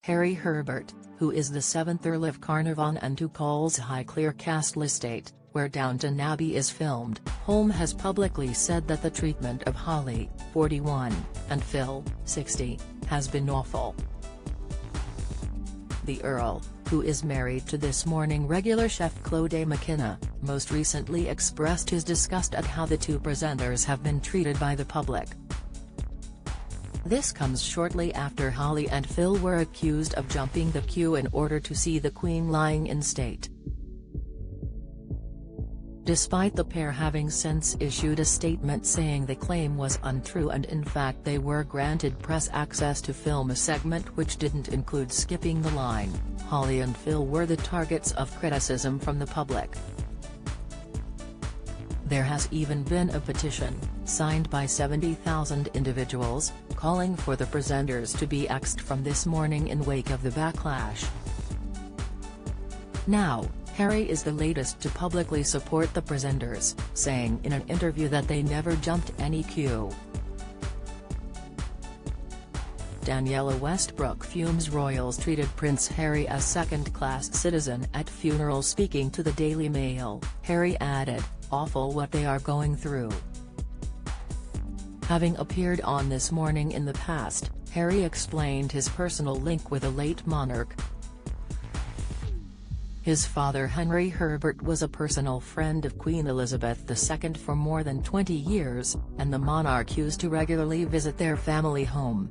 Harry Herbert, who is the 7th Earl of Carnarvon and who calls Highclere Castle estate, where Downton Abbey is filmed, Holm has publicly said that the treatment of Holly, 41, and Phil, 60, has been awful. The Earl, who is married to This Morning regular chef Claude McKenna, most recently expressed his disgust at how the two presenters have been treated by the public. This comes shortly after Holly and Phil were accused of jumping the queue in order to see the Queen lying in state. Despite the pair having since issued a statement saying the claim was untrue and in fact they were granted press access to film a segment which didn't include skipping the line, Holly and Phil were the targets of criticism from the public. There has even been a petition, signed by 70,000 individuals, calling for the presenters to be axed from This Morning in wake of the backlash. Now, Harry is the latest to publicly support the presenters, saying in an interview that they never jumped any queue. Daniela Westbrook fumes royals treated Prince Harry as second-class citizen at funeral. Speaking to the Daily Mail, Harry added, "Awful what they are going through." Having appeared on This Morning in the past, Harry explained his personal link with the late monarch. His father Henry Herbert was a personal friend of Queen Elizabeth II for more than 20 years, and the monarch used to regularly visit their family home.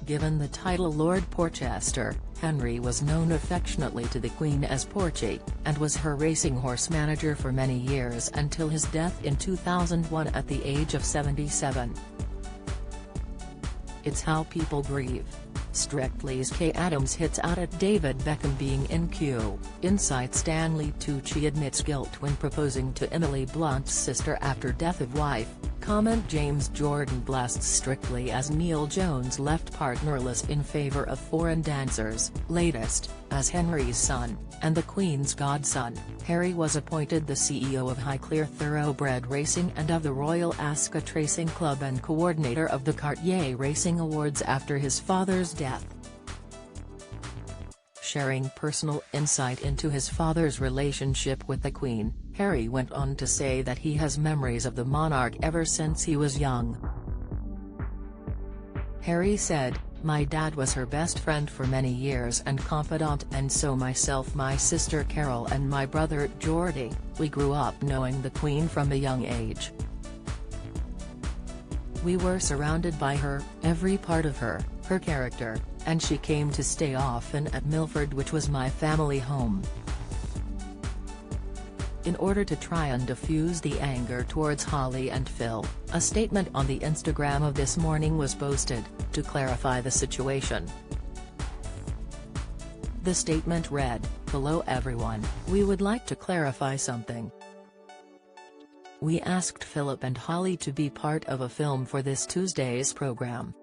Given the title Lord Porchester, Henry was known affectionately to the Queen as Porchy, and was her racing horse manager for many years until his death in 2001 at the age of 77. It's how people grieve. Strictly's Kay Adams hits out at David Beckham being in queue. Inside Stanley Tucci admits guilt when proposing to Emily Blunt's sister after death of wife. Comment James Jordan blasts Strictly as Neil Jones left partnerless in favor of foreign dancers. Latest, as Henry's son, and the Queen's godson, Harry was appointed the CEO of Highclere Thoroughbred Racing and of the Royal Ascot Racing Club and coordinator of the Cartier Racing Awards after his father's death. Sharing personal insight into his father's relationship with the Queen, Harry went on to say that he has memories of the monarch ever since he was young. Harry said, "My dad was her best friend for many years and confidant, and so myself, my sister Carol and my brother Geordie, we grew up knowing the Queen from a young age. We were surrounded by her, every part of her character, and she came to stay often at Milford, which was my family home." In order to try and diffuse the anger towards Holly and Phil, a statement on the Instagram of This Morning was posted, to clarify the situation. The statement read, "Hello everyone, we would like to clarify something. We asked Philip and Holly to be part of a film for this Tuesday's program.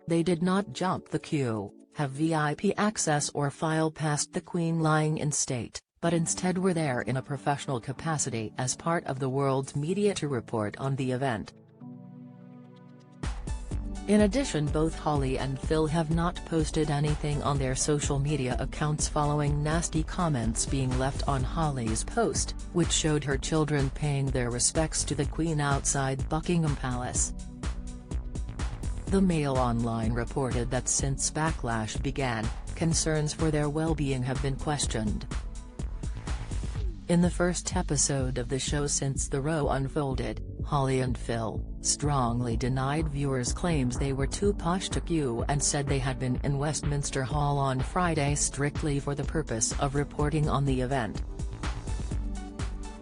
They did not jump the queue, have VIP access or file past the Queen lying in state, but instead were there in a professional capacity as part of the world's media to report on the event." In addition, both Holly and Phil have not posted anything on their social media accounts following nasty comments being left on Holly's post, which showed her children paying their respects to the Queen outside Buckingham Palace. The Mail Online reported that since backlash began, concerns for their well-being have been questioned. In the first episode of the show since the row unfolded, Holly and Phil strongly denied viewers' claims they were too posh to queue and said they had been in Westminster Hall on Friday strictly for the purpose of reporting on the event.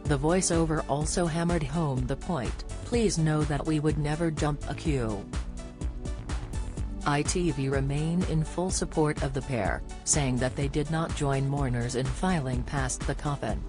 The voiceover also hammered home the point, "Please know that we would never jump a queue." ITV remain in full support of the pair, saying that they did not join mourners in filing past the coffin.